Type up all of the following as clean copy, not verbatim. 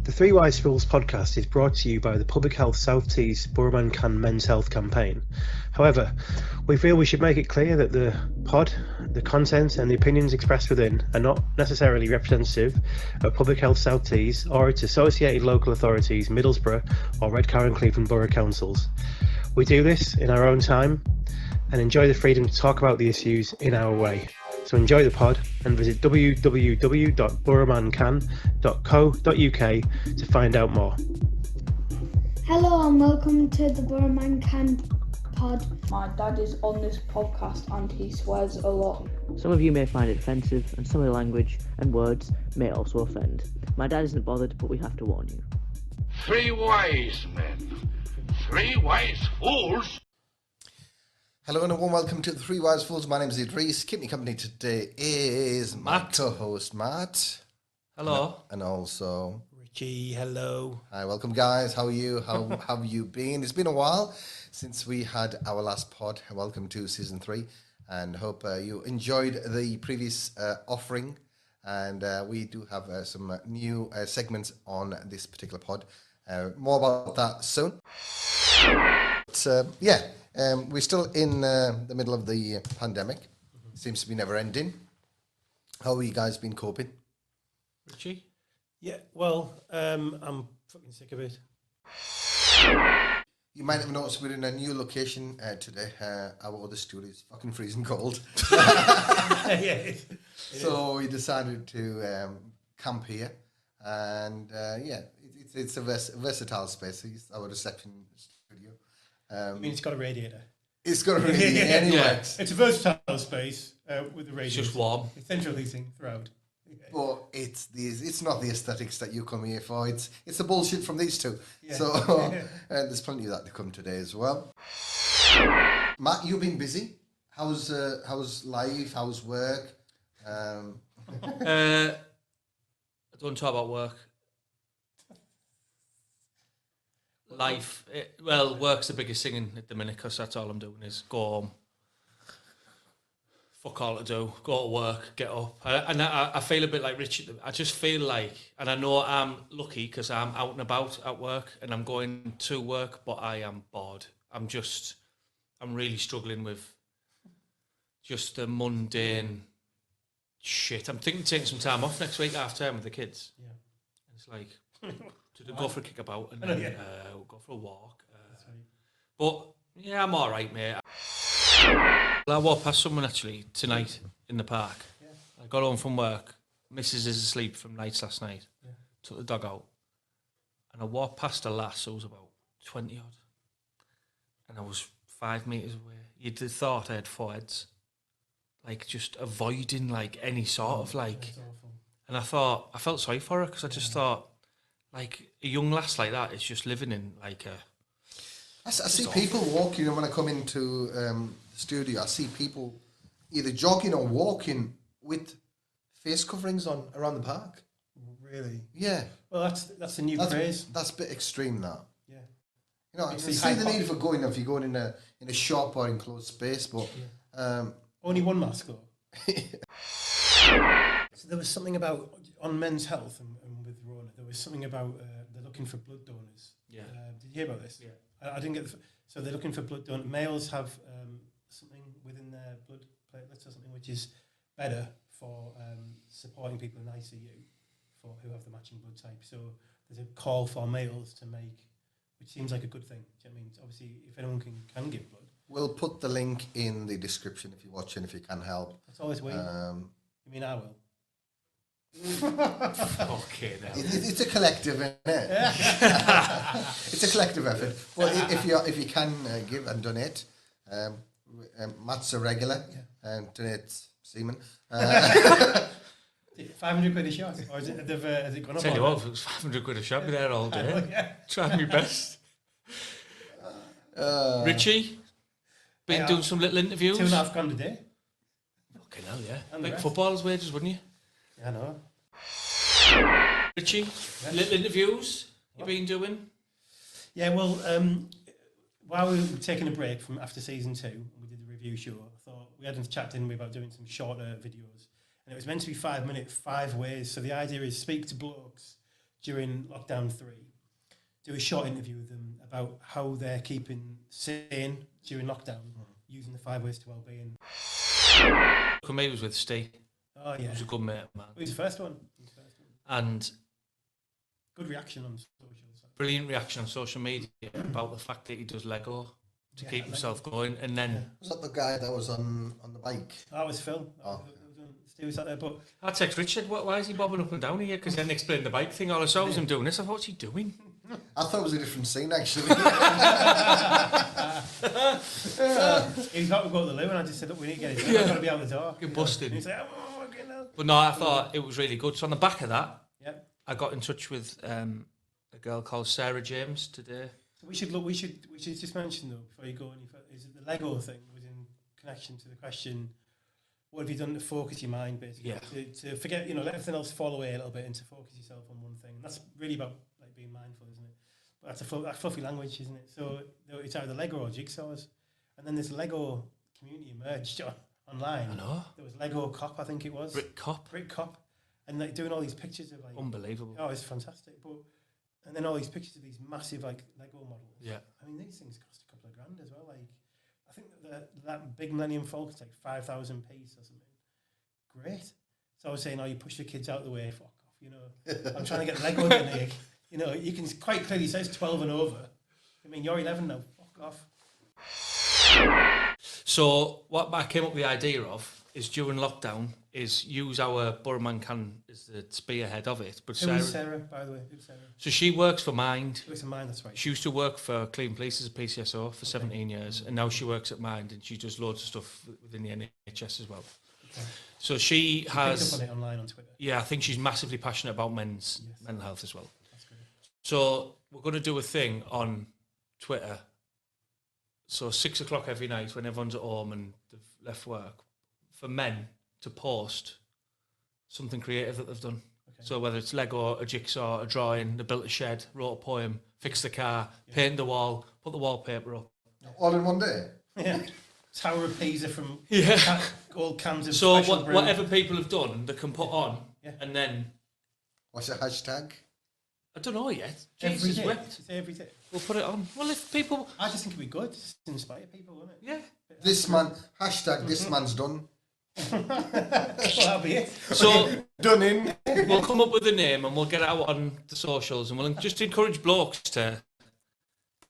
The Three Wise Fools podcast is brought to you by the Public Health South Tees BoroManCan Men's Health campaign. However, we feel we should make it clear that the pod, the content and the opinions expressed within are not necessarily representative of Public Health South Tees or its associated local authorities, Middlesbrough or Redcar and Cleveland Borough Councils. We do this in our own time and enjoy the freedom to talk about the issues in our way. So enjoy the pod and visit www.boromancan.co.uk to find out more. Hello and welcome to the BoroManCan pod. My dad is on this podcast and he swears a lot. Some of you may find it offensive, and some of the language and words may also offend. My dad isn't bothered, but we have to warn you. Three wise men, three wise fools. Hello and a warm welcome to the Three Wise Fools. My name is Idris. Keep me company today is my co-host Matt. Hello. And also Richie, hello. Hi, welcome guys. How are you? How have you been? It's been a while since we had our last pod. Welcome to season 3 and hope you enjoyed the previous offering. And we do have some new segments on this particular pod. More about that soon. But, we're still in the middle of the pandemic. Seems to be never ending. How have you guys been coping? Richie? Yeah, well, I'm fucking sick of it. You might have noticed we're in a new location today. Our other studio is fucking freezing cold. So we decided to camp here. And it's a versatile space. It's our reception studio. I mean, it's got a radiator. It's got a radiator anyway. Yeah. It's a versatile space with a radiator. It's just warm. It's central heating throughout. But it's not the aesthetics that you come here for. It's the bullshit from these two. Yeah. So there's plenty of that to come today as well. Matt, you've been busy. How's life? How's work? I don't talk about work. Life, work's the biggest thing at the minute because that's all I'm doing is go home, fuck all to do, go to work, get up. I feel a bit like Richard. I just feel like, and I know I'm lucky because I'm out and about at work and I'm going to work, but I am bored. I'm really struggling with just the mundane shit. I'm thinking taking some time off next week after term with the kids. Yeah. And it's like, to go for a kick about and then we'll go for a walk. But yeah, I'm all right, mate. I walked past someone actually tonight in the park. Yeah. I got home from work. Mrs. is asleep from nights last night. Yeah. Took the dog out. And I walked past a lass who was about 20 odd. And I was 5 metres away. You'd have thought I had 4 heads. Like just avoiding like any sort of like. That's awful. And I felt sorry for her because I just thought, like a young lass like that is just living in like a. I see people walking, and when I come into the studio, I see people either jogging or walking with face coverings on around the park. Really? Yeah. Well, that's a new craze. That's a bit extreme, that. Yeah. You know, I can see the need for going if you're going in a shop or enclosed space, but Only one mask though. So there was something about on Men's Health and with Rona. There was something about they're looking for blood donors. Yeah. Did you hear about this? Yeah. I didn't get. So they're looking for blood donors. Males have something within their blood platelets or something which is better for supporting people in ICU for who have the matching blood type. So there's a call for males to make, which seems like a good thing. Do you know what I mean? Obviously, if anyone can give blood. we'll put the link in the description if you're watching, if you can help. That's always waiting. You mean I will? Okay, now. It's a collective, isn't it? It's a collective effort. But if you can give and donate, Matt's a regular and donates semen. 500 quid a shot, or is it? Has it gone up? Tell you what, if it was 500 quid a shot, I'd be there all day. Trying my best. Richie, been doing some little interviews. £2.5 grand a day. Fucking hell, yeah. And Like the rest. footballers' wages, wouldn't you? Yeah, I know. Richie, little interviews you've been doing? Yeah, well, while we were taking a break from after season 2, we did the review show. I thought we had a chat, didn't we, about doing some shorter videos, and it was meant to be 5 minutes, 5 ways. So the idea is speak to blokes during lockdown 3, do a short interview with them about how they're keeping sane during lockdown, using the 5 ways to well-being. He was with Steve. Oh yeah, He was a good mate, man. He was the first one. And good reaction on socials. Brilliant reaction on social media about the fact that he does Lego to keep himself going. And then Was that the guy that was on the bike? That was Phil. Oh. Steve was out there, but I text Richard, why is he bobbing up and down here? Because he hadn't explained the bike thing. All I saw was him doing this. I thought, what's he doing? I thought it was a different scene, actually. he got to go to the loo, and I just said, look, we need to get it done. I've got to be out the door. You're busted. And he's like, oh, okay, now. But no, I thought it was really good. So on the back of that, Yep. I got in touch with a girl called Sarah James today. So we should just mention though before you go any further, is it the Lego thing was in connection to the question, what have you done to focus your mind basically? Yeah. To forget, let everything else fall away a little bit and to focus yourself on one thing. And that's really about like being mindful, isn't it? But that's that's fluffy language, isn't it? So it's either Lego or jigsaws. And then this Lego community emerged online. I know. There was Lego Cop, I think it was. Brick Cop. And like doing all these pictures of like Unbelievable. Oh, it's fantastic. And then all these pictures of these massive like Lego models. Yeah. I mean, these things cost a couple of grand as well. Like, I think that big Millennium Falcon's like 5,000 piece or something. Great. So I was saying, you push the kids out of the way, fuck off. I'm trying to get Lego in there. You can quite clearly say it's 12 and over. I mean, you're 11 now. Fuck off. So what I came up with the idea of is during lockdown is use our BoroManCan as the spearhead of it. But Who is Sarah, by the way? Who's Sarah? So she works for Mind. She works for Mind, that's right. She used to work for Clean Police as a PCSO for 17 years, and now she works at Mind, and she does loads of stuff within the NHS as well. Okay. So she has... Picked up on it online on Twitter. Yeah, I think she's massively passionate about mental health as well. That's great. So we're going to do a thing on Twitter. So 6 o'clock every night when everyone's at home and they've left work, for men to post something creative that they've done. Okay. So whether it's Lego, a jigsaw, a drawing, they built a shed, wrote a poem, fixed the car, painted the wall, put the wallpaper up. All in one day? Yeah. Tower of Pisa from all cans of so brew. Whatever people have done, they can put on, and then... What's the hashtag? I don't know yet. Every Jesus day. wept. Every day. We'll put it on. Well, if people... I just think it'd be good to inspire people, wouldn't it? Yeah. This man, hashtag this man's done. Well, that'll be it. So, done in. We'll come up with a name and we'll get it out on the socials, and we'll just encourage blokes to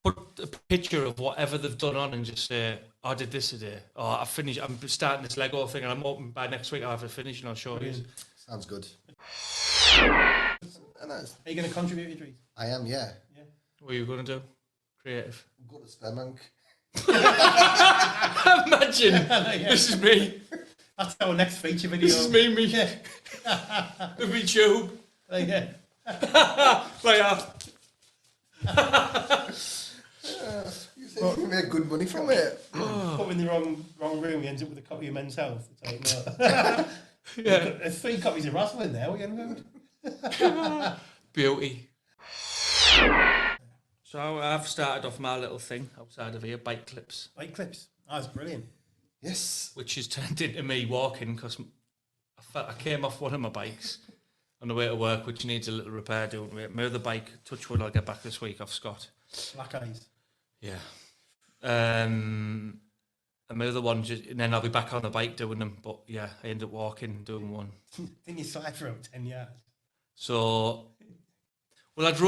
put a picture of whatever they've done on and just say, I did this today, or I'm starting this Lego thing and I'm hoping by next week I'll have it finished and I'll show you. Sounds good. Are you going to contribute, Idris? I am, yeah. What are you going to do? Creative. Go to Sperm. Imagine, this is me. That's our next feature video. This is me. With me tube. Like You think you make good money from it? Put in the wrong room, you end up with a copy of Men's Health. It's like, no. Yeah. There's 3 copies of Russell in there. What are you going to do? Beauty. So I've started off my little thing outside of here, bike clips. Bike clips. Oh, that's brilliant. Yes. Which has turned into me walking because I came off one of my bikes on the way to work, which needs a little repair doing. My other bike, touch wood, I'll get back this week off Scott. Black eyes. Yeah. And my other one, and then I'll be back on the bike doing them. But yeah, I end up walking, doing one. Didn't you slide for about 10 yards? So, well, I'd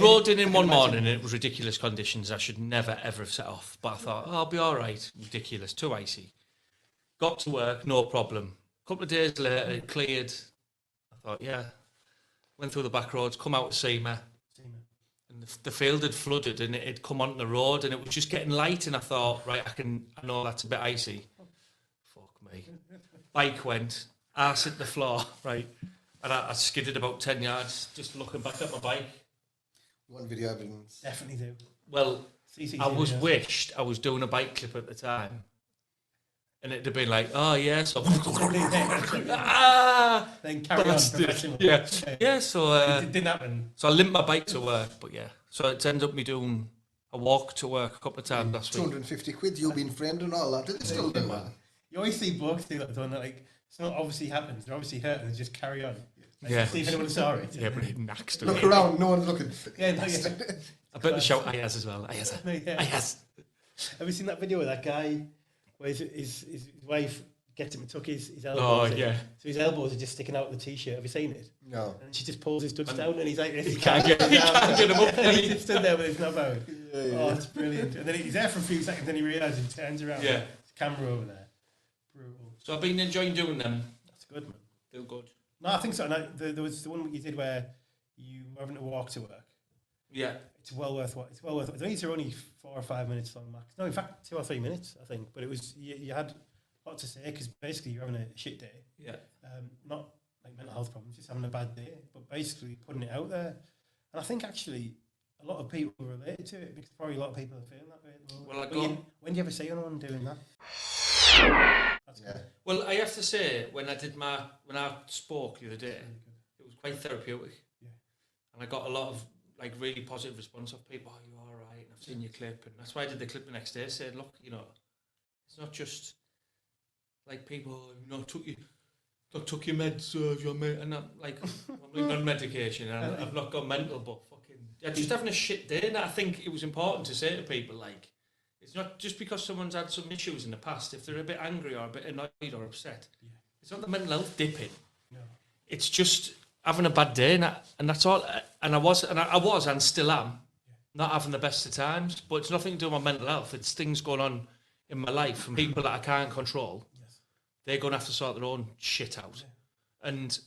rode in one morning and it was ridiculous conditions. I should never, ever have set off. But I thought, I'll be all right. Ridiculous, too icy. Got to work, no problem. A couple of days later, it cleared. I thought, yeah. Went through the back roads, come out to Seamer. And the field had flooded and it had come onto the road and it was just getting light. And I thought, right, I know that's a bit icy. Fuck me. Bike went, arse hit the floor, right. And I skidded about 10 yards just looking back at my bike. One video evidence. Definitely do. Well, I was wished I was doing a bike clip at the time. And it'd have been like, oh, yeah, so... Then carry on. Yeah, so... it didn't happen. So I limped my bike to work, but yeah. So it ended up me doing a walk to work a couple of times last week. 250 quid, you've been framed and all that. Did they still do that? You always see blokes do that, don't they? Like, it's not obviously happens. They're obviously hurt and they just carry on. Yeah. See if anyone saw it. Yeah, but it naxed Look me. around, no one's looking. Yeah, no, yeah. I bet the shout Ayaz as well. Ayaz. Yeah. Ayaz. Have you seen that video of that guy where his wife gets him to tuck his elbows Oh, in? yeah. So his elbows are just sticking out of the t-shirt. Have you seen it? No. And she just pulls his ducks down and he's like, He can't get him up. and he's just stood there with his knob out. Oh, it's brilliant. And then he's there for a few seconds and he realises he turns around. Yeah. There's a camera over there. Brutal. So I've been enjoying doing them. That's good, man. Feel good. No, I think so. And there was the one you did where you were having to walk to work. Yeah. It's well worth what. It's well worth. These are only 4 or 5 minutes long max. No, in fact, 2 or 3 minutes, I think. But it was you had a lot to say because basically you're having a shit day. Yeah. Not like mental health problems, just having a bad day. But basically putting it out there, and I think actually a lot of people relate to it because probably a lot of people are feeling that way. At the moment. Well, when do you ever see anyone doing that? That's Yeah. good. Well, I have to say, when I spoke the other day, it was quite therapeutic. Yeah. And I got a lot of like really positive response of people, oh, you're all right, and I've seen your clip. And that's why I did the clip the next day, saying, look, you know, it's not just like people, you know, took your meds, your and I'm like, I'm on medication, and I've not got mental, but fucking, yeah, just having a shit day. And I think it was important to say to people, like, it's not just because someone's had some issues in the past, if they're a bit angry or a bit annoyed or upset, it's not the mental health dipping. No. It's just having a bad day, and that's all. And I was and still am not having the best of times, but it's nothing to do with my mental health. It's things going on in my life and people that I can't control. Yes. They're going to have to sort their own shit out. And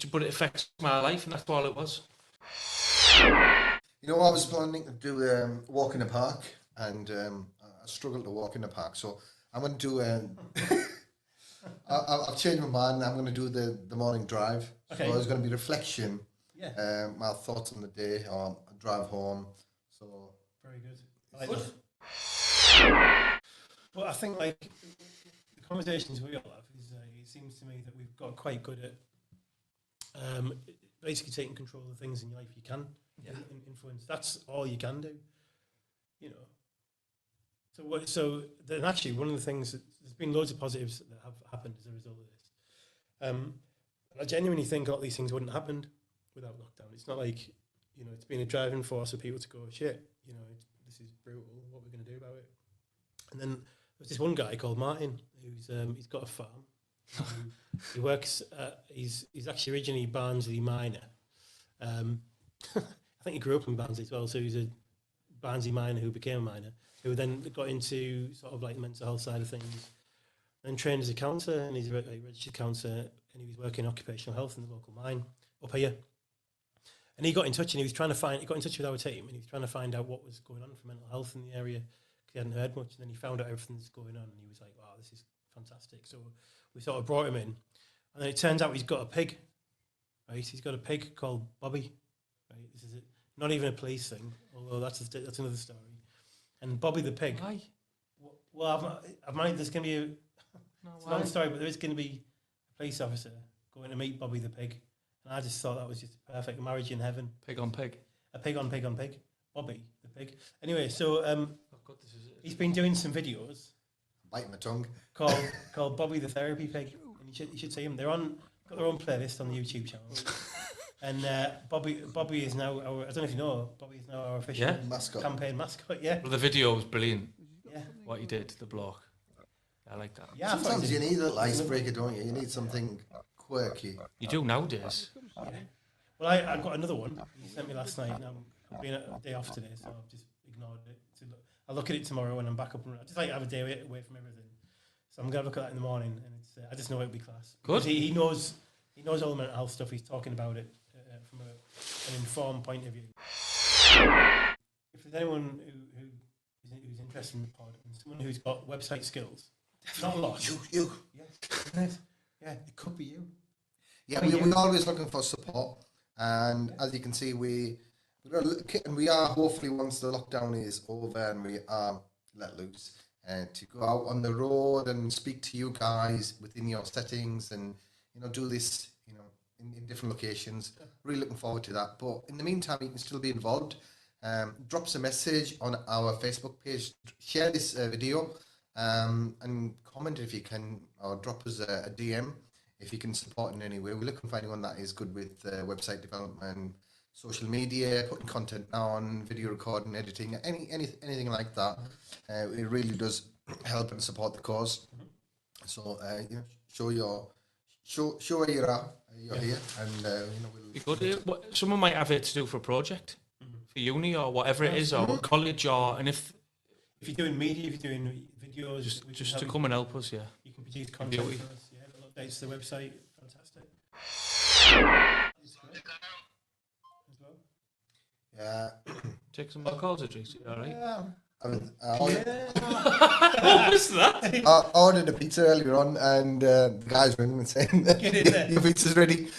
but it affects my life, and that's all it was. You know, I was planning to do a walk in the park, and I struggled to walk in the park. So I'm going to do. I've changed my mind. I'm going to do the morning drive. Okay. So there's going to be reflection. Yeah. My thoughts on the day, or a drive home. So Very good. I like that. Well, I think like the conversations we all have is it seems to me that we've got quite good at basically taking control of the things in your life you can influence. That's all you can do, you know. So then actually one of the things there's been loads of positives that have happened as a result of this. And I genuinely think a lot of these things wouldn't have happened without lockdown. It's not like, you know, it's been a driving force for people to go, shit, you know, this is brutal. What are we going to do about it? And then there's this one guy called Martin who's he's got a farm. He works. He's actually originally Barnsley miner. I think he grew up in Barnsley as well. So he's a Barnsley miner who became a miner, who then got into sort of like the mental health side of things. Then trained as a counsellor, and he's a registered counsellor, and he was working in occupational health in the local mine up here. And he got in touch, and he got in touch with our team, and he was trying to find out what was going on for mental health in the area, because he hadn't heard much. And then he found out everything that's going on, and he was like, wow, this is fantastic. So we sort of brought him in, and then it turns out he's got a pig, right? He's got a pig called Bobby, right? This is not even a police thing, although that's another story. And Bobby the pig. Why? Well, I've managed, there's going to be it's a long story, but there is going to be a police officer going to meet Bobby the pig. And I just thought that was just a perfect marriage in heaven. Pig on pig. A pig on pig on pig. Bobby the pig. Anyway, so Oh God, this is it. he's been doing some videos bite my tongue. called Bobby the Therapy Pig. And you should see them. They're got their own playlist on the YouTube channel. And Bobby is now I don't know if you know, Bobby is now our official Mascot. campaign mascot. Yeah. Well, the video was brilliant. Yeah. What he did, the bloke. I like that. Yeah. I thought Sometimes he you did- need a little icebreaker, don't you? You need something quirky. You do nowadays. Yeah. Well, I got another one. He sent me last night. And I've been a day off today, so I've just ignored it. I'll look at it tomorrow when I'm back up and running. I just like to have a day away from everything. So I'm gonna look at that in the morning, and I just know it'll be class. Good. Because he knows all the mental health stuff. He's talking about it from an informed point of view. If there's anyone who's interested in the pod and someone who's got website skills, not a lot. You. Yeah, it could be you. Yeah, we're always looking for support, and as you can see, we are hopefully, once the lockdown is over and we are let loose, to go out on the road and speak to you guys within your settings, and do this in different locations. Really looking forward to that. But in the meantime, you can still be involved. Drop us a message on our Facebook page, share this video, and comment if you can, or drop us a DM if you can support in any way. We're looking for anyone that is good with website development, social media, putting content on, video recording, editing, anything like that. It really does help and support the cause. So show where you're at. You're here, and we'll. You could, someone might have it to do for a project, for uni or whatever it is, or college, and if you're doing media, if you're doing videos, just to come and help us, you can produce content for us. Yeah, little updates to the website. Fantastic. Yeah. Take some more calls, Idris. All right. Yeah. What was that? I ordered a pizza earlier on, and the guys ringing and saying, "Your pizza's ready."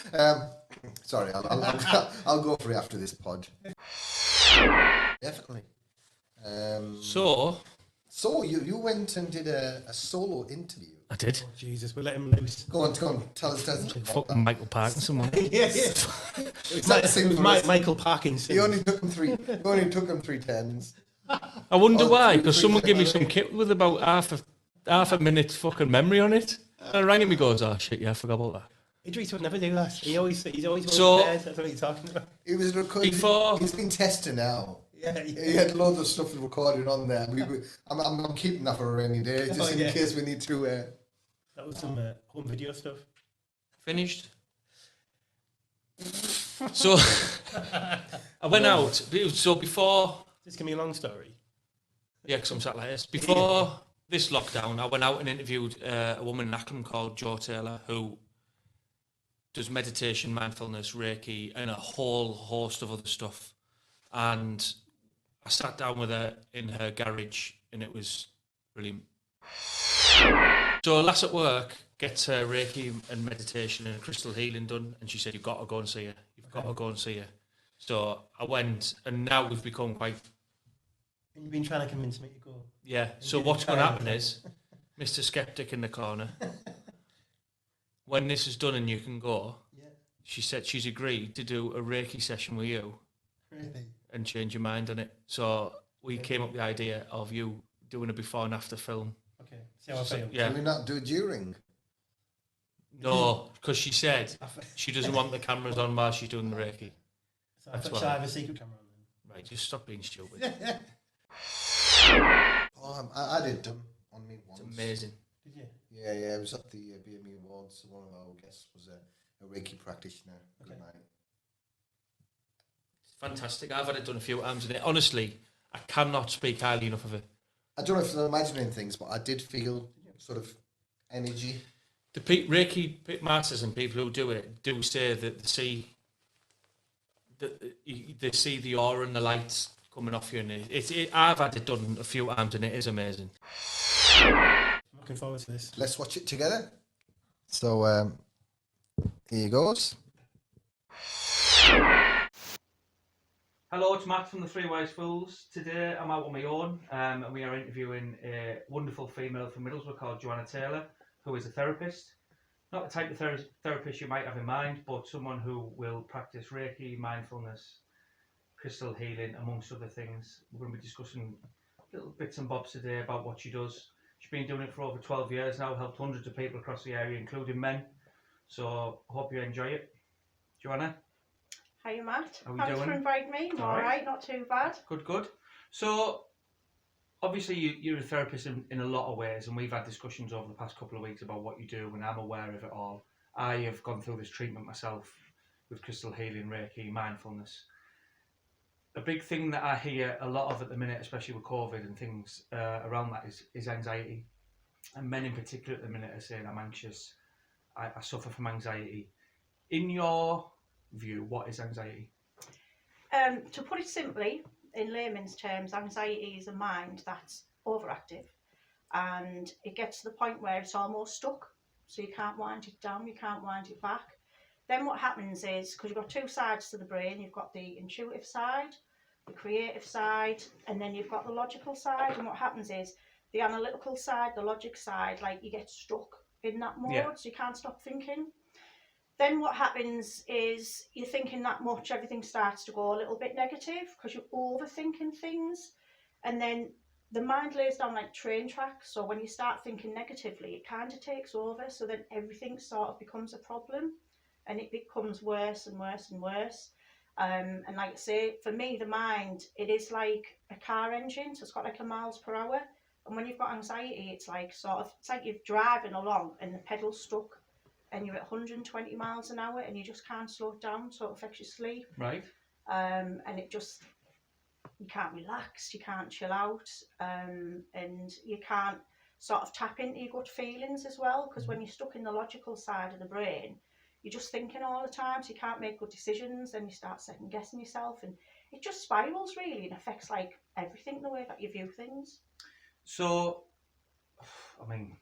Sorry, I'll go for it after this pod. Definitely. So you went and did a solo interview. I did. Oh, Jesus, we'll let him loose. Go on, tell us. Fucking Michael Parkinson, man. Yeah. It's not the same for us. Michael Parkinson. He only took him three turns. I wonder why, because someone gave me some kit with about half a minute fucking memory on it. And I rang him, he goes, "Oh shit, yeah, I forgot about that." Idris would never do that. He's always So- prepared. That's what he's talking about. It was recorded. He's been tested now. Yeah. He had loads of stuff recorded on there. I'm keeping that for a rainy day, just in case we need to. That was some home video stuff. Finished. So I went out. So before, Just give me a long story. yeah, because I'm sat like this. Before this lockdown, I went out and interviewed a woman in Acklam called Joanna Taylor, who does meditation, mindfulness, Reiki, and a whole host of other stuff. And I sat down with her in her garage, and it was brilliant. So a lass at work gets her Reiki and meditation and crystal healing done, and she said, "You've got to go and see her. You've got to go and see her." So I went, and now we've become quite... And you've been trying to convince me to go. Yeah, so what's going to happen is, Mr. Skeptic in the corner, when this is done and you can go, she said she's agreed to do a Reiki session with you. Really? And change your mind on it. So we came up with the idea of you doing a before and after film. Okay, see how I feel. Yeah. Can we not do it during? No, because she said she doesn't want the cameras on while she's doing the Reiki. So That's shall I have a secret camera on then? Right, just stop being stupid. I did them on me once. It's amazing. Did you? Yeah, it was at the BME Awards. One of our guests was a Reiki practitioner. Okay. It's fantastic. I've had it done a few times, and it, honestly, I cannot speak highly enough of it. I don't know if I'm imagining things, but I did feel sort of energy. The Reiki masters and people who do it do say that they see the aura and the lights coming off you, and I've had it done a few times, and it is amazing. I'm looking forward to this. Let's watch it together. So here goes. Hello, it's Matt from the Three Wise Fools. Today I'm out on my own, and we are interviewing a wonderful female from Middlesbrough called Joanna Taylor, who is a therapist. Not the type of therapist you might have in mind, but someone who will practice Reiki, mindfulness, crystal healing, amongst other things. We're going to be discussing little bits and bobs today about what she does. She's been doing it for over 12 years now, helped hundreds of people across the area, including men. So I hope you enjoy it. Joanna? Hiya, Matt. How are we Thanks doing? for inviting me. I'm All all right. right, not too bad. Good. So, obviously, you're a therapist in a lot of ways, and we've had discussions over the past couple of weeks about what you do, and I'm aware of it all. I have gone through this treatment myself with crystal healing, Reiki, mindfulness. A big thing that I hear a lot of at the minute, especially with COVID and things around that, is anxiety. And men in particular at the minute are saying, "I'm anxious, I suffer from anxiety." In your view, what is anxiety? To put it simply, in layman's terms, anxiety is a mind that's overactive, and it gets to the point where it's almost stuck. So you can't wind it down, you can't wind it back. Then what happens is, because you've got two sides to the brain, you've got the intuitive side, the creative side, and then you've got the logical side. And what happens is, the analytical side, the logic side, like you get stuck in that mode, so you can't stop thinking. Then what happens is you're thinking that much, everything starts to go a little bit negative because you're overthinking things. And then the mind lays down like train tracks, so when you start thinking negatively, it kind of takes over, so then everything sort of becomes a problem, and it becomes worse and worse and worse. And like I say, for me, the mind, it is like a car engine, so it's got like a miles per hour, and when you've got anxiety, it's like you're driving along and the pedal's stuck, and you're at 120 miles an hour, and you just can't slow it down, so it affects your sleep. Right. And it just, you can't relax, you can't chill out, and you can't sort of tap into your gut feelings as well, because when you're stuck in the logical side of the brain, you're just thinking all the time, so you can't make good decisions, and you start second guessing yourself, and it just spirals really and affects like everything, the way that you view things. So, I mean,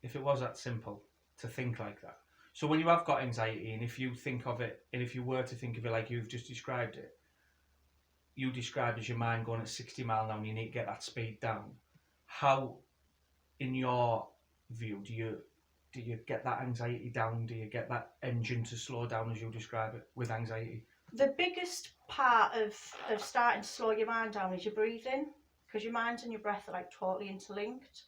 if it was that simple to think like that. So when you have got anxiety, and if you think of it, and if you were to think of it like you've just described it, you described as your mind going at 60 mile an hour and you need to get that speed down. How, in your view, do you get that anxiety down? Do you get that engine to slow down as you describe it with anxiety? The biggest part of starting to slow your mind down is your breathing, because your mind and your breath are like totally interlinked.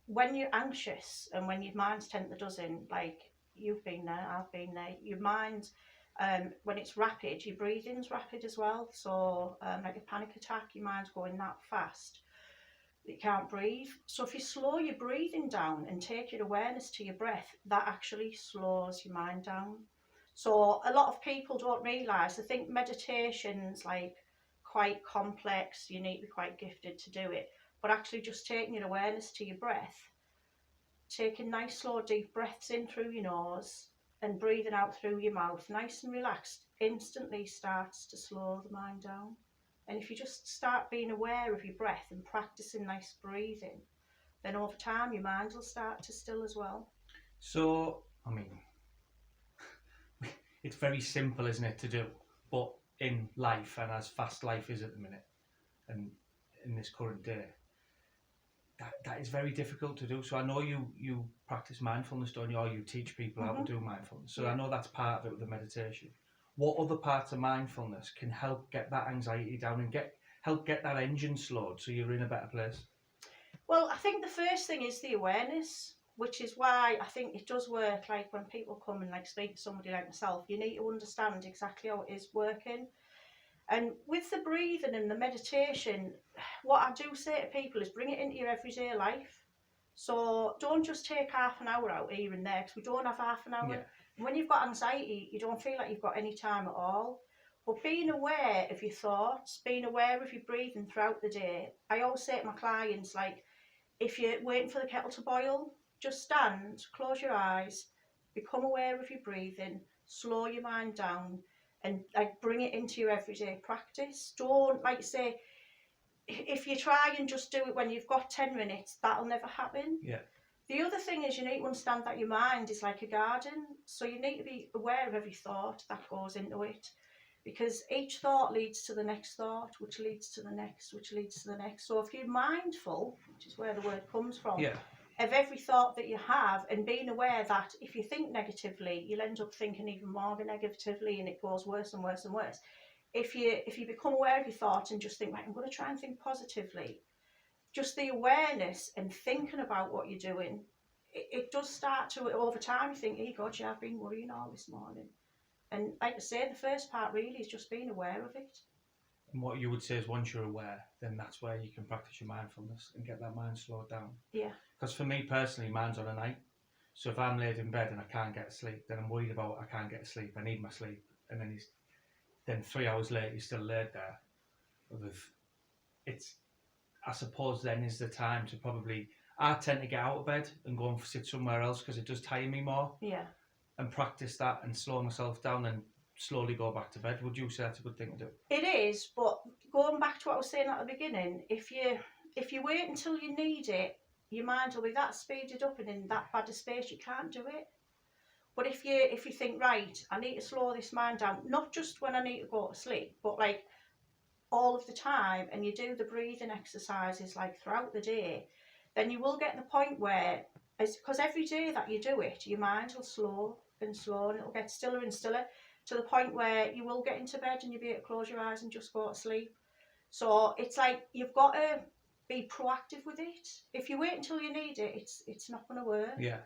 When you're anxious and when your mind's 10 to the dozen, like you've been there, I've been there, your mind, when it's rapid, your breathing's rapid as well. So like a panic attack, your mind's going that fast that you can't breathe. So if you slow your breathing down and take your awareness to your breath, that actually slows your mind down. So a lot of people don't realise, they think meditation's like quite complex, you need to be quite gifted to do it. But actually just taking your awareness to your breath, taking nice slow deep breaths in through your nose and breathing out through your mouth, nice and relaxed, instantly starts to slow the mind down. And if you just start being aware of your breath and practicing nice breathing, then over time your mind will start to still as well. So, I mean, it's very simple, isn't it, to do? But in life, and as fast life is at the minute, and in this current day, that is very difficult to do. So I know you practice mindfulness, don't you? Or you teach people how to do mindfulness. So I know that's part of it with the meditation. What other parts of mindfulness can help get that anxiety down and help get that engine slowed so you're in a better place? Well, I think the first thing is the awareness, which is why I think it does work. Like when people come and like speak to somebody like myself, you need to understand exactly how it is working. And with the breathing and the meditation, what I do say to people is bring it into your everyday life. So don't just take half an hour out here and there, because we don't have half an hour. Yeah. When you've got anxiety, you don't feel like you've got any time at all. But being aware of your thoughts, being aware of your breathing throughout the day, I always say to my clients, like, if you're waiting for the kettle to boil, just stand, close your eyes, become aware of your breathing, slow your mind down, and like bring it into your everyday practice. Don't, like say, if you try and just do it when you've got 10 minutes, that'll never happen. Yeah. The other thing is you need to understand that your mind is like a garden, so you need to be aware of every thought that goes into it, because each thought leads to the next thought, which leads to the next, which leads to the next. So if you're mindful, which is where the word comes from, Yeah. of every thought that you have, and being aware that if you think negatively, you'll end up thinking even more negatively, and it goes worse and worse and worse. If you become aware of your thoughts and just think, right, I'm going to try and think positively, just the awareness and thinking about what you're doing, it does start to, over time, you think, hey God, yeah, I've been worrying all this morning. And like I say, the first part really is just being aware of it. And what you would say is once you're aware, then that's where you can practice your mindfulness and get that mind slowed down. Yeah. Because for me personally, mine's on a night. So if I'm laid in bed and I can't get sleep, then I'm worried about I can't get sleep. I need my sleep. And then 3 hours later, you're still laid there. I suppose then is the time to probably, I tend to get out of bed and go and sit somewhere else because it does tire me more. Yeah. And practice that and slow myself down and slowly go back to bed. Would you say that's a good thing to do? It is, but going back to what I was saying at the beginning, if you wait until you need it, your mind will be that speeded up and in that bad a space you can't do it. But if you think, right, I need to slow this mind down, not just when I need to go to sleep, but like all of the time, and you do the breathing exercises like throughout the day, then you will get to the point where, because every day that you do it, your mind will slow and slow, and it'll get stiller and stiller, to the point where you will get into bed and you'll be able to close your eyes and just go to sleep. So it's like you've got to be proactive with it. If you wait until you need it, it's not going to work. Yeah.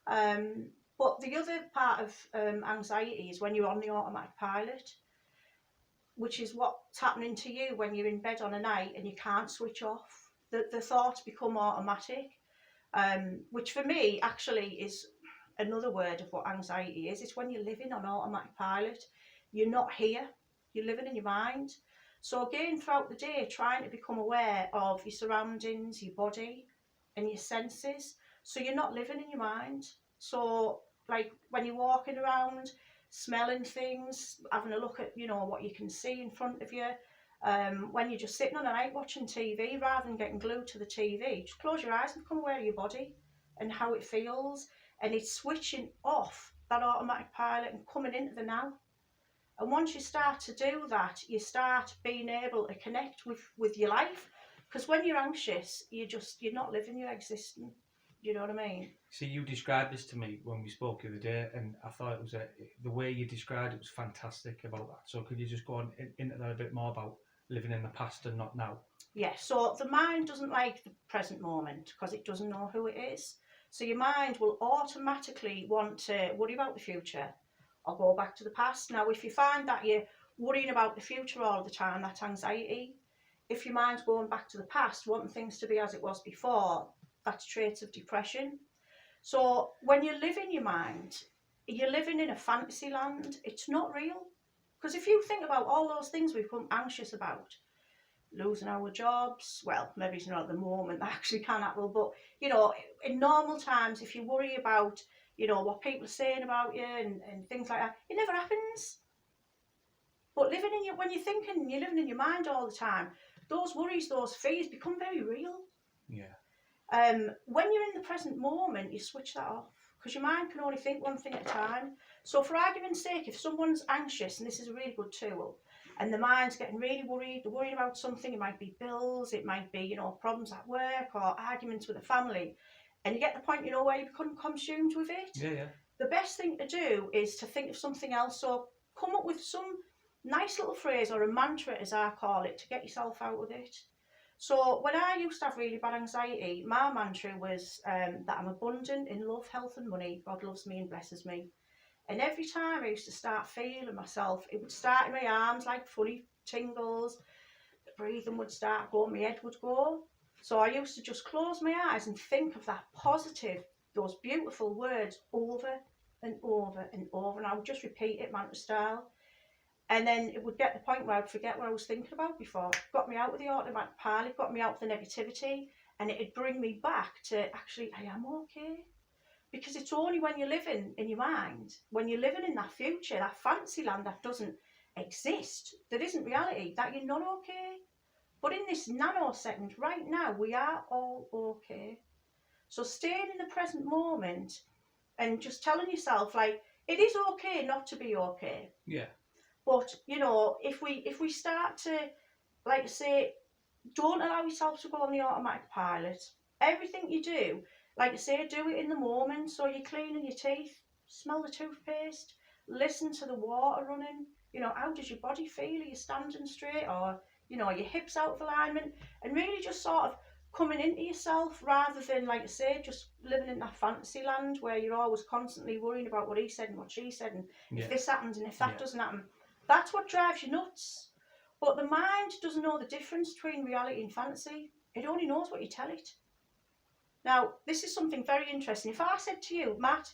But the other part of anxiety is when you're on the automatic pilot, which is what's happening to you when you're in bed on a night and you can't switch off. The thoughts become automatic, which for me actually is another word of what anxiety is. It's when you're living on automatic pilot. You're not here, you're living in your mind. So again, throughout the day, trying to become aware of your surroundings, your body and your senses. So you're not living in your mind. So like when you're walking around, smelling things, having a look at, what you can see in front of you. When you're just sitting on a night watching TV, rather than getting glued to the TV, just close your eyes and become aware of your body and how it feels. And it's switching off that automatic pilot and coming into the now. And once you start to do that, you start being able to connect with your life. Because when you're anxious, you're not living, you're existing. You know what I mean? See, you described this to me when we spoke the other day, and I thought it was the way you described it was fantastic about that. So could you just go on into that a bit more about living in the past and not now? Yeah, so the mind doesn't like the present moment because it doesn't know who it is. So your mind will automatically want to worry about the future or go back to the past. Now, if you find that you're worrying about the future all the time, that's anxiety. If your mind's going back to the past, wanting things to be as it was before, that's traits of depression. So when you live in your mind, you're living in a fantasy land. It's not real. Because if you think about all those things we've become anxious about, losing our jobs, well, maybe it's not at the moment, that actually can happen, but, in normal times, if you worry about, what people are saying about you and things like that, it never happens. But when you're thinking, you're living in your mind all the time, those worries, those fears become very real. Yeah. When you're in the present moment, you switch that off because your mind can only think one thing at a time. So for argument's sake, if someone's anxious, and this is a really good tool, and the mind's getting really worried, they're worrying about something, it might be bills, it might be, problems at work or arguments with a family, and you get the point, where you become consumed with it. Yeah. The best thing to do is to think of something else. So come up with some nice little phrase or a mantra, as I call it, to get yourself out of it. So when I used to have really bad anxiety, my mantra was that I'm abundant in love, health and money. God loves me and blesses me. And every time I used to start feeling myself, it would start in my arms like funny tingles, the breathing would start going, my head would go. So I used to just close my eyes and think of that positive, those beautiful words over and over and over. And I would just repeat it mantra style. And then it would get to the point where I'd forget what I was thinking about before. It got me out of the automatic pilot, got me out of the negativity, and it'd bring me back to actually, I am okay. Because it's only when you're living in your mind, when you're living in that future, that fantasy land that doesn't exist, that isn't reality, that you're not okay. But in this nanosecond, right now, we are all okay. So staying in the present moment and just telling yourself, like, it is okay not to be okay. Yeah. But, if we start to, like I say, don't allow yourself to go on the automatic pilot. Everything you do, like I say, do it in the moment. So you're cleaning your teeth, smell the toothpaste, listen to the water running. How does your body feel? Are you standing straight or, your hips out of alignment? And really just sort of coming into yourself rather than, like I say, just living in that fantasy land where you're always constantly worrying about what he said and what she said and if this happens and if that doesn't happen. That's what drives you nuts. But the mind doesn't know the difference between reality and fantasy. It only knows what you tell it. Now, this is something very interesting. If I said to you, Matt,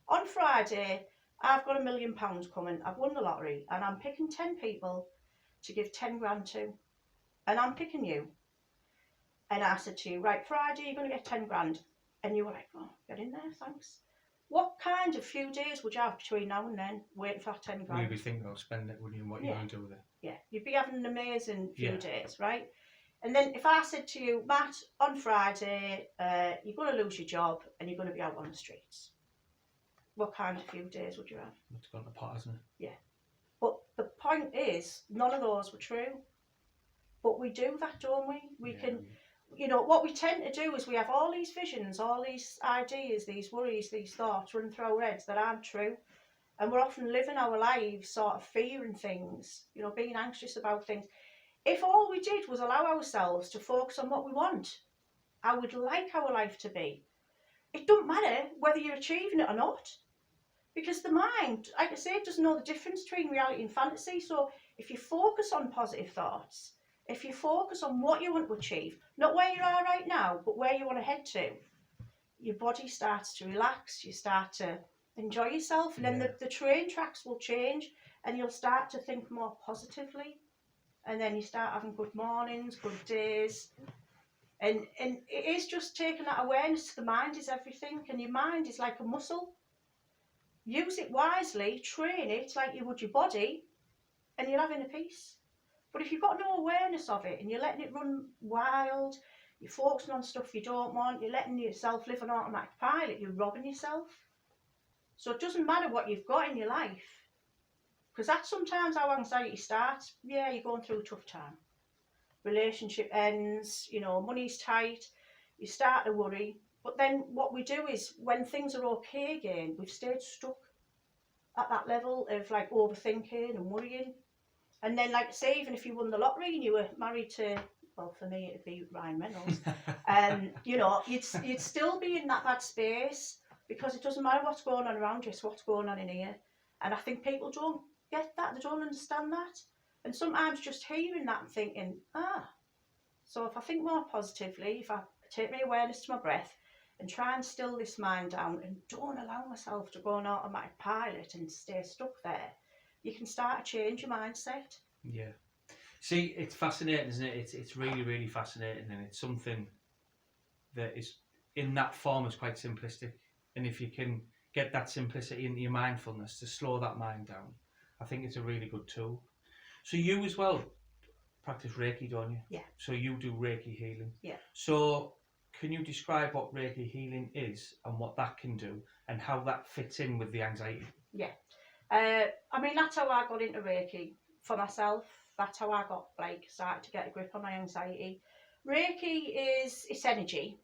on Friday, I've got £1 million coming, I've won the lottery, and I'm picking 10 people to give 10 grand to, and I'm picking you. And I said to you, right, Friday, you're going to get 10 grand. And you were like, oh, get in there, thanks. What kind of few days would you have between now and then waiting for that 10 grand? Maybe think about spending it, wouldn't you, what you're going to do with it. Yeah, you'd be having an amazing few days, right? And then if I said to you, Matt, on Friday, you're going to lose your job and you're going to be out on the streets. What kind of few days would you have? It's gone to pot, hasn't it? Yeah. But the point is, none of those were true. But we do that, don't we? We can... what we tend to do is we have all these visions, all these ideas, these worries, these thoughts running through our heads that aren't true. And we're often living our lives sort of fearing things, being anxious about things. If all we did was allow ourselves to focus on what we want, how we'd like our life to be, it doesn't matter whether you're achieving it or not. Because the mind, like I say, doesn't know the difference between reality and fantasy. So if you focus on positive thoughts, if you focus on what you want to achieve, not where you are right now, but where you want to head to, your body starts to relax, you start to enjoy yourself, and then the train tracks will change and you'll start to think more positively. And then you start having good mornings, good days. And it is just taking that awareness. The mind is everything, and your mind is like a muscle. Use it wisely, train it like you would your body, and you're having a peace. But if you've got no awareness of it and you're letting it run wild, you're focusing on stuff you don't want, you're letting yourself live on automatic pilot, you're robbing yourself. So it doesn't matter what you've got in your life, because that's sometimes how anxiety starts. Yeah, you're going through a tough time. Relationship ends, money's tight, you start to worry. But then what we do is, when things are okay again, we've stayed stuck at that level of like overthinking and worrying. And then, like say, even if you won the lottery and you were married to, well, for me it'd be Ryan Reynolds, you'd still be in that bad space, because it doesn't matter what's going on around you, it's what's going on in here. And I think people don't get that, they don't understand that. And sometimes just hearing that and thinking, so if I think more positively, if I take my awareness to my breath and try and still this mind down and don't allow myself to go on automatic pilot and stay stuck there, you can start to change your mindset. Yeah. See, it's fascinating, isn't it? It's really, really fascinating, and it's something that is, in that form, is quite simplistic. And if you can get that simplicity into your mindfulness to slow that mind down, I think it's a really good tool. So you as well practice Reiki, don't you? Yeah. So you do Reiki healing. Yeah. So can you describe what Reiki healing is and what that can do and how that fits in with the anxiety? Yeah. That's how I got into Reiki for myself. That's how I got started to get a grip on my anxiety. Reiki it's energy,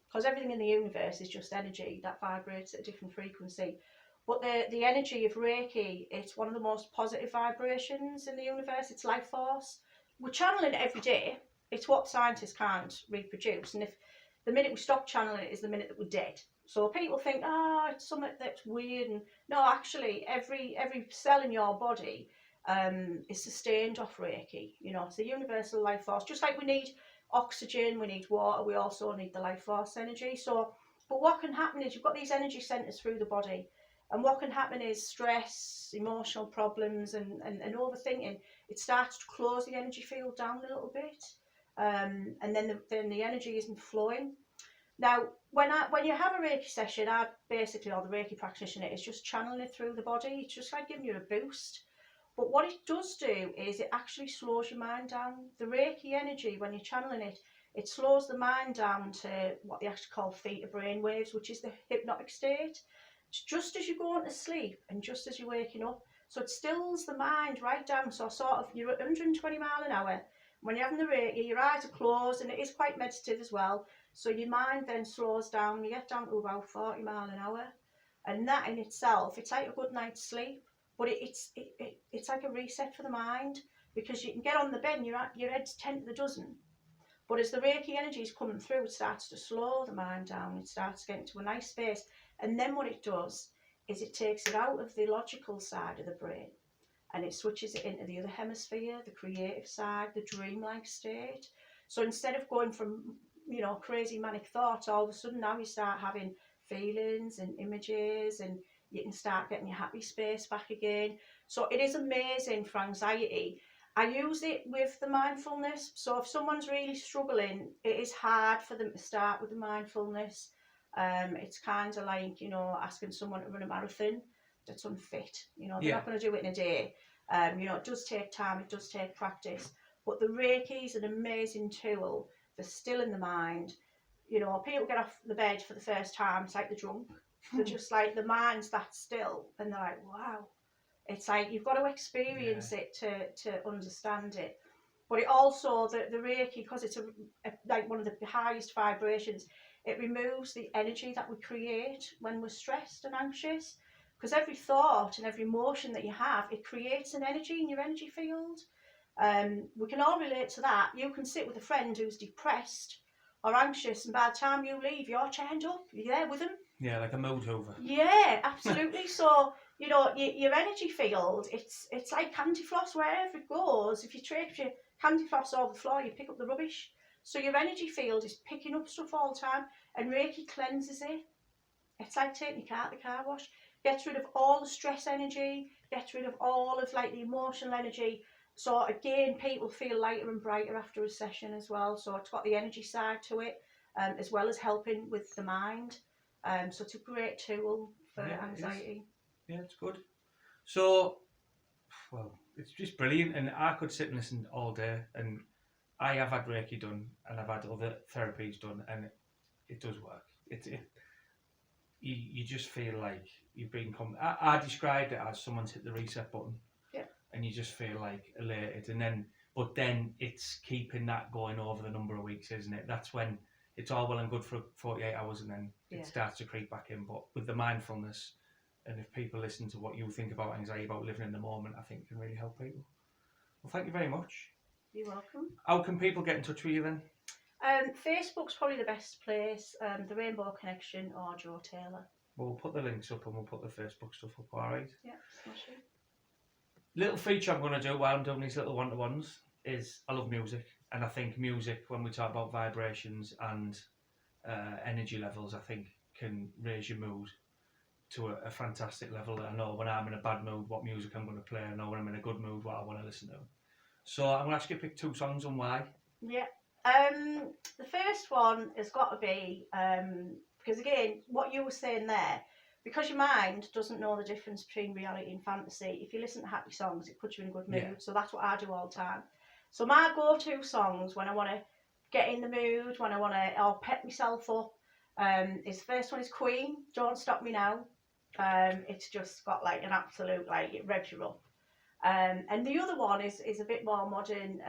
because everything in the universe is just energy that vibrates at a different frequency. But the energy of Reiki, it's one of the most positive vibrations in the universe. It's life force. We're channeling it every day. It's what scientists can't reproduce. And if the minute we stop channeling it is the minute that we're dead. So people think, it's something that's weird. And no, actually, every cell in your body is sustained off Reiki. It's a universal life force. Just like we need oxygen, we need water, we also need the life force energy. But what can happen is you've got these energy centres through the body. And what can happen is stress, emotional problems and overthinking, it starts to close the energy field down a little bit. And then the energy isn't flowing. Now, when you have a Reiki session, or the Reiki practitioner is just channeling it through the body. It's just like giving you a boost. But what it does do is it actually slows your mind down. The Reiki energy, when you're channeling it, it slows the mind down to what they actually call theta brain waves, which is the hypnotic state. It's just as you're going to sleep and just as you're waking up. So it stills the mind right down. So sort of you're at 120 mile an hour. When you're having the Reiki, your eyes are closed, and it is quite meditative as well. So your mind then slows down. You get down to about 40 mile an hour. And that in itself, it's like a good night's sleep. But it's like a reset for the mind, because you can get on the bed and your head's 10 to the dozen. But as the Reiki energy is coming through, it starts to slow the mind down. It starts getting to a nice space. And then what it does is it takes it out of the logical side of the brain and it switches it into the other hemisphere, the creative side, the dreamlike state. So instead of going from, crazy manic thoughts, all of a sudden now you start having feelings and images, and you can start getting your happy space back again. So it is amazing for anxiety. I use it with the mindfulness. So if someone's really struggling, it is hard for them to start with the mindfulness. It's kind of like, asking someone to run a marathon that's unfit. They're not going to do it in a day. It does take time, it does take practice. But the Reiki is an amazing tool for stilling the mind. People get off the bed for the first time, it's like they're drunk. They're just like, the mind's that still. And they're like, wow. It's like you've got to experience it to understand it. But it also, the Reiki, because it's like one of the highest vibrations, it removes the energy that we create when we're stressed and anxious. Because every thought and every emotion that you have, it creates an energy in your energy field. We can all relate to that. You can sit with a friend who's depressed or anxious, and by the time you leave, you're chained up. You're there with them. Yeah, like a mood over. Yeah, absolutely. So, you know, your energy field, it's like candy floss wherever it goes. If you traipse your candy floss over the floor, you pick up the rubbish. So your energy field is picking up stuff all the time, and Reiki cleanses it. It's like taking your car to the car wash. Gets rid of all the stress energy, gets rid of all of like the emotional energy. So again, people feel lighter and brighter after a session as well. So it's got the energy side to it, as well as helping with the mind. So it's a great tool for anxiety. Yeah, it's good. So, well, it's just brilliant, and I could sit and listen all day. And I have had Reiki done, and I've had other therapies done, and it does work. You just feel like you've been. I described it as someone's hit the reset button, and you just feel like elated, but then it's keeping that going over the number of weeks, isn't it? That's when it's all well and good for 48 hours, and then it starts to creep back in. But with the mindfulness, and if people listen to what you think about anxiety, about living in the moment, I think it can really help people. Well, thank you very much. You're welcome. How can people get in touch with you then? Facebook's probably the best place. The Rainbow Connection or Joe Taylor. Well, we'll put the links up and we'll put the Facebook stuff up, alright? Yeah, smashing. Little feature I'm going to do while I'm doing these little one-to-ones is I love music, and I think music, when we talk about vibrations and energy levels, I think can raise your mood to a fantastic level. I know when I'm in a bad mood what music I'm going to play. I know when I'm in a good mood what I want to listen to. So I'm going to ask you to pick 2 songs and why. Yeah. The first one has got to be, because again, what you were saying there, because your mind doesn't know the difference between reality and fantasy, if you listen to happy songs, it puts you in a good mood. Yeah. So that's what I do all the time. So my go-to songs when I want to get in the mood, when I want to pep myself up, is the first one is Queen, Don't Stop Me Now. It's just got like an absolute, like, it revs you up. And the other one is a bit more modern,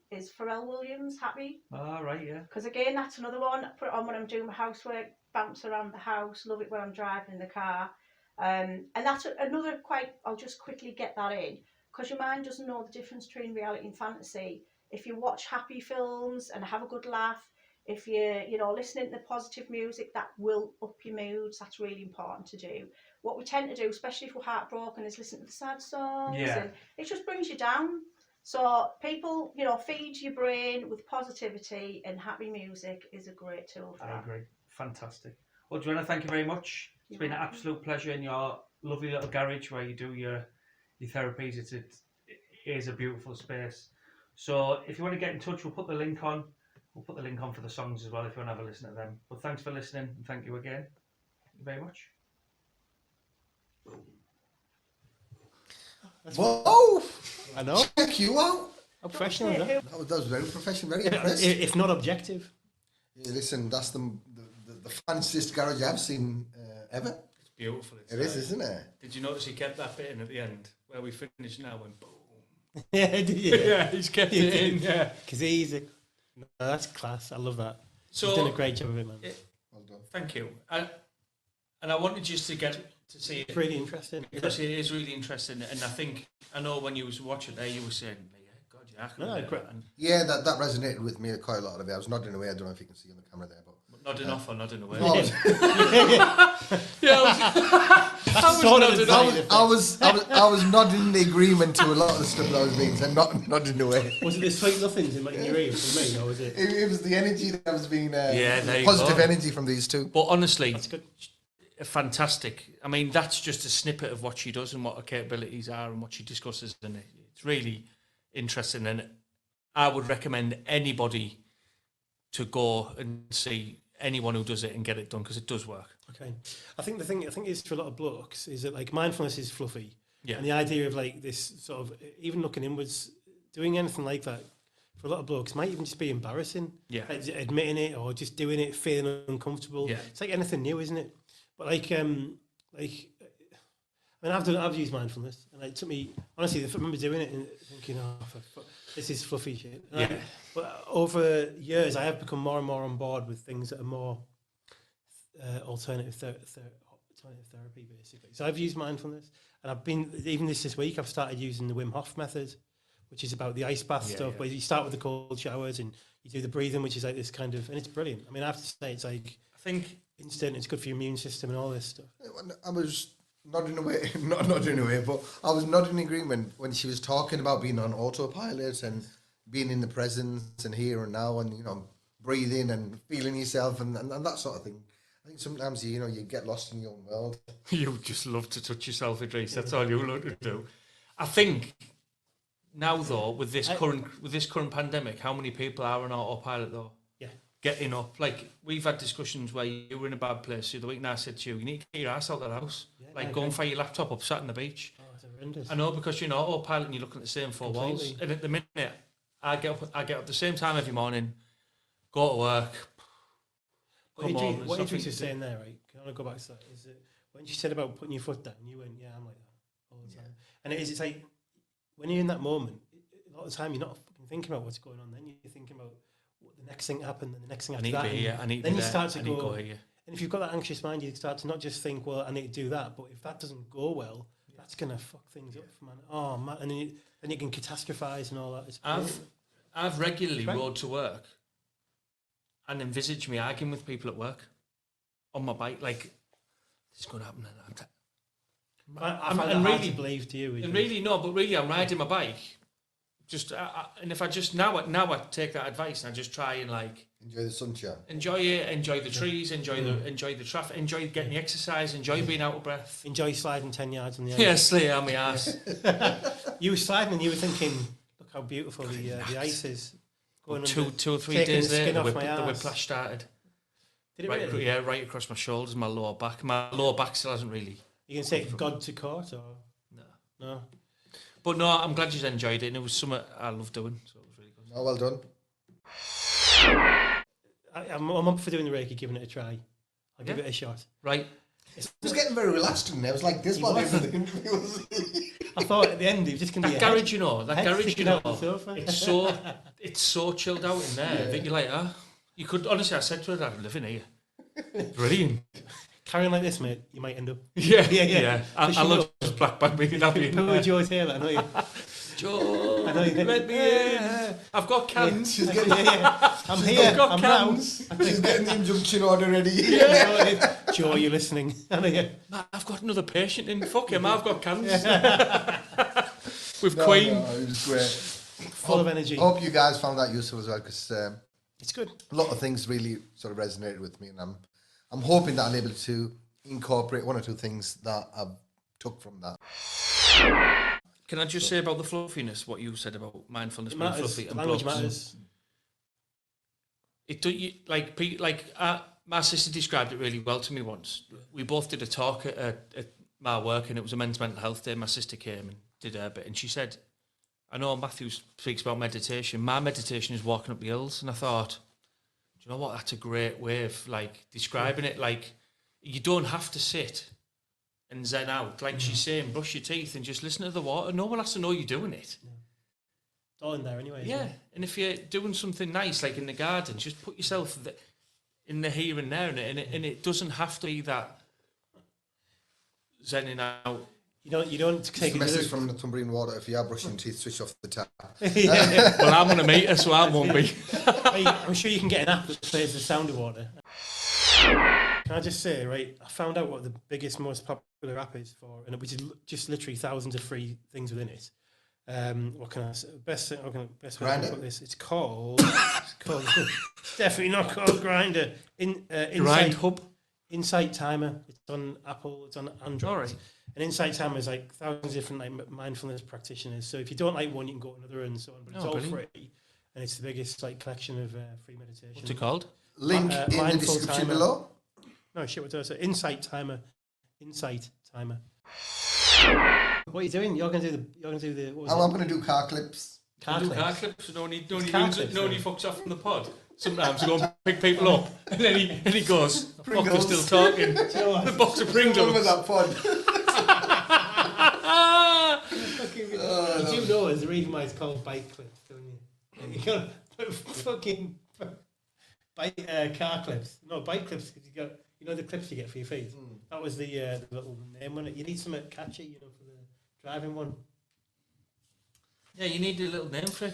is Pharrell Williams, Happy. Oh, right, yeah. Because again, that's another one. I put it on when I'm doing my housework, bounce around the house, love it when I'm driving in the car. And that's another I'll just quickly get that in, because your mind doesn't know the difference between reality and fantasy. If you watch happy films and have a good laugh, if you're, listening to positive music, that will up your moods. That's really important to do. What we tend to do, especially if we're heartbroken, is listen to the sad songs. Yeah. And it just brings you down. So people, feed your brain with positivity, and happy music is a great tool for that. I agree. Fantastic. Well, Joanna, thank you very much. It's been an absolute pleasure in your lovely little garage where you do your therapies. It is a beautiful space. So if you want to get in touch, we'll put the link on. We'll put the link on for the songs as well if you want to have a listen to them. But thanks for listening, and thank you again. Thank you very much. Whoa! I know. Check you out. How professional is that? That was very professional, very impressive. If not objective. Yeah, listen, that's the fanciest garage I've seen ever. It's beautiful. It is, isn't it? Did you notice he kept that bit in at the end where we finished now and boom? Yeah, did you? Yeah, he's kept it in. Yeah, because no, that's class. I love that. So you've done a great job of it, man. Well done. Thank you. And I wanted just to get to see it. It's really interesting. Because it is really interesting, and I know when you was watching there, you were saying, "God, yeah, I can relate that." Yeah, that resonated with me quite a lot of it. I was nodding away. I don't know if you can see on the camera there, but nodding off or nodding away. I was nodding in agreement to a lot of the stuff that was being said, not nodding away. Was it the sweet nothings in your ear for me, or was it? It was the energy that was being positive energy from these two. But honestly, that's good. Fantastic. I mean, that's just a snippet of what she does and what her capabilities are and what she discusses, and it's really interesting. And I would recommend anybody to go and see anyone who does it and get it done, because it does work. Okay, I think is for a lot of blokes is that like mindfulness is fluffy, and the idea of like this sort of even looking inwards, doing anything like that for a lot of blokes might even just be embarrassing. Yeah, like admitting it or just doing it, feeling uncomfortable. Yeah, it's like anything new, isn't it? But I mean, I've used mindfulness, and it took me honestly. I remember doing it and thinking, this is fluffy shit. But over years, I have become more and more on board with things that are more alternative therapy, basically. So I've used mindfulness, and I've been even this week. I've started using the Wim Hof method, which is about the ice bath stuff, yeah. where you start with the cold showers and you do the breathing, which is like this kind of, and it's brilliant. I mean, I have to say, it's like, I think instant, it's good for your immune system and all this stuff. I was nodding away, not nodding away, but I was nodding in agreement when she was talking about being on autopilot and being in the present and here and now, and breathing and feeling yourself and that sort of thing. I think sometimes you get lost in your own world. you just love to touch yourself, Idris. That's all you love to do. I think now though, with this current pandemic, how many people are on autopilot though? Yeah. Getting up. Like, we've had discussions where you were in a bad place the other week and I said to you, you need to get your ass out of the house. Go and fire your laptop up, sat on the beach. Oh, it's horrendous. I know, because you're on autopilot and you're looking at the same four walls. And at the minute, I get up the same time every morning, go to work. What Idris is saying there, right? Can I go back to that? Is that when she said about putting your foot down, you went, yeah, I'm like that all the time. And it's like, when you're in that moment, a lot of the time you're not fucking thinking about what's going on. Then you're thinking about what the next thing happened and the next thing after that. Then you start to go here. And if you've got that anxious mind, you start to not just think, well, I need to do that, but if that doesn't go well, that's going to fuck things up, man. Oh, man. And then you can catastrophize and all that. I've regularly rode to work and envisage me arguing with people at work on my bike, like, this is going to happen. I find it hard to believe to you. And really, no, but really, I'm riding my bike. And if I just now I take that advice and I just try and like enjoy the sunshine, enjoy it, enjoy the trees, enjoy the traffic, enjoy getting the exercise, enjoy being out of breath, enjoy sliding 10 yards on the ice. Yeah, slay on my ass. You were sliding and you were thinking, look how beautiful the ice is. Going two or 3 days later, the whiplash started. Did it really? Yeah, right across my shoulders, my lower back. My lower back still hasn't really. You can take God to court or no? But no, I'm glad you enjoyed it, and it was something I love doing, so it was really good. Oh, well done. I'm up for doing the Reiki, giving it a try. I'll give it a shot. Right. It was getting very relaxed in there. It was like this one. I thought at the end he was just going to be garage, it's so chilled out in there that you're like, you could, honestly, I said to her, I'd live in here. Brilliant. Carrying like this, mate, you might end up. Yeah. I love black bag making happy. Who would Joe Taylor? I know you. Joe, let me in. I've got cans. She's getting, I'm here. I've got I'm cans. She's getting the injunction order ready. Yeah. Joe, you're listening. I've got another patient in. Fuck him. I've got cans. With Queen. No, it was great. Full of energy. I hope you guys found that useful as well, because it's good. A lot of things really sort of resonated with me, and I'm hoping that I'm able to incorporate one or two things that I've took from that. Can I just say about the fluffiness, what you said about mindfulness being fluffy and language blokes? Matters. It do you, my sister described it really well to me once. We both did a talk at my work, and it was a men's mental health day. My sister came and did her bit, and she said, I know Matthew speaks about meditation. My meditation is walking up the hills. And I thought, do you know what? That's a great way of describing it. Like, you don't have to sit and zen out. Like she's saying, brush your teeth and just listen to the water. No one has to know you're doing it. Yeah. It's all in there anyway. Yeah. And if you're doing something nice, like in the garden, just put yourself in the here and there. And it doesn't have to be that zenning out. You don't take a message from Northumbrian Water: if you are brushing your teeth, switch off the tap. Well, I'm going to meet her, so I won't be. I'm sure you can get an app that plays the sound of water. Can I just say, right? I found out what the biggest, most popular app is for, and which is just literally thousands of free things within it. What can I say? Best way to put this. It's called. Definitely not called Grindr. Grind Hub. Insight Timer. It's on Apple. It's on Android. All right. And Insight Timer is like thousands of different mindfulness practitioners. So if you don't like one, you can go to another and so on. But it's all free, and it's the biggest collection of free meditation. What's it called? Link in the description below. No shit. What do I say? Insight Timer. Insight Timer. What are you doing? You're going to do the. I'm going to do car clips. Car clips. No one fucks off from the pod. Sometimes you go and pick people up, and then he goes, "Fuck, we're still talking." The box of Pringles. Over that pod. You know there's a reason why it's called bike clips, don't you? You got fucking car clips. No, bike clips, because you got the clips you get for your feet. That was the little name on it. You need something catchy, for the driving one. Yeah, you need a little name for it.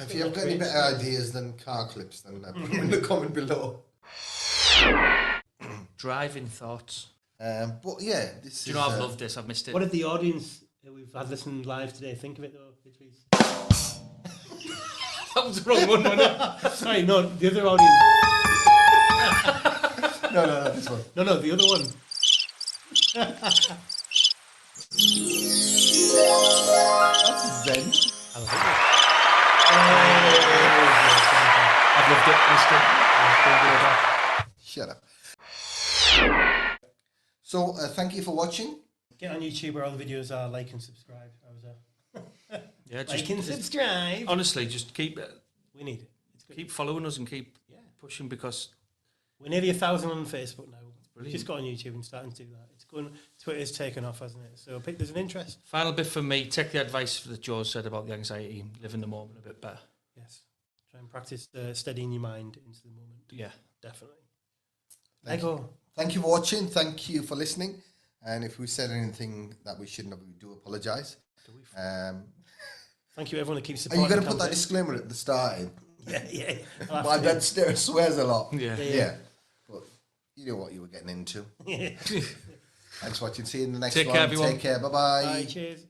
If you have got any better ideas than car clips, then put them in the comment below. Driving thoughts. But yeah, this Do you know I've loved this? I've missed it. What did the audience that we've had listening live today think of it though, Beatrice? That was the wrong one, wasn't it? Sorry, no, the other audience. No, this one. No, the other one. That's Zen. I like it. I've loved it. Missed it. Shut up. So, thank you for watching. Get on YouTube where all the videos are. Like and subscribe. Yeah, Like and subscribe. Honestly, just keep We need it. It's good. keep following us and keep pushing because We're nearly 1,000 on Facebook now. brilliant. Just got on YouTube and starting to do that. It's going. Twitter's taken off, hasn't it? So there's an interest. final bit for me, take the advice that Joe said about the anxiety and living the moment a bit better. Yes. Try and practice steadying your mind into the moment. Yeah. Definitely. Thank you. Thank you for watching. Thank you for listening. And if we said anything that we shouldn't have, we do apologise. Thank you, everyone that keeps Are supporting. you going to put that disclaimer at the starting? Yeah. My dad swears a lot. Yeah. But you know what you were getting into. Yeah. Thanks for watching. See you in the next Take one. care, everyone. Take care. Bye-bye. Bye. Cheers.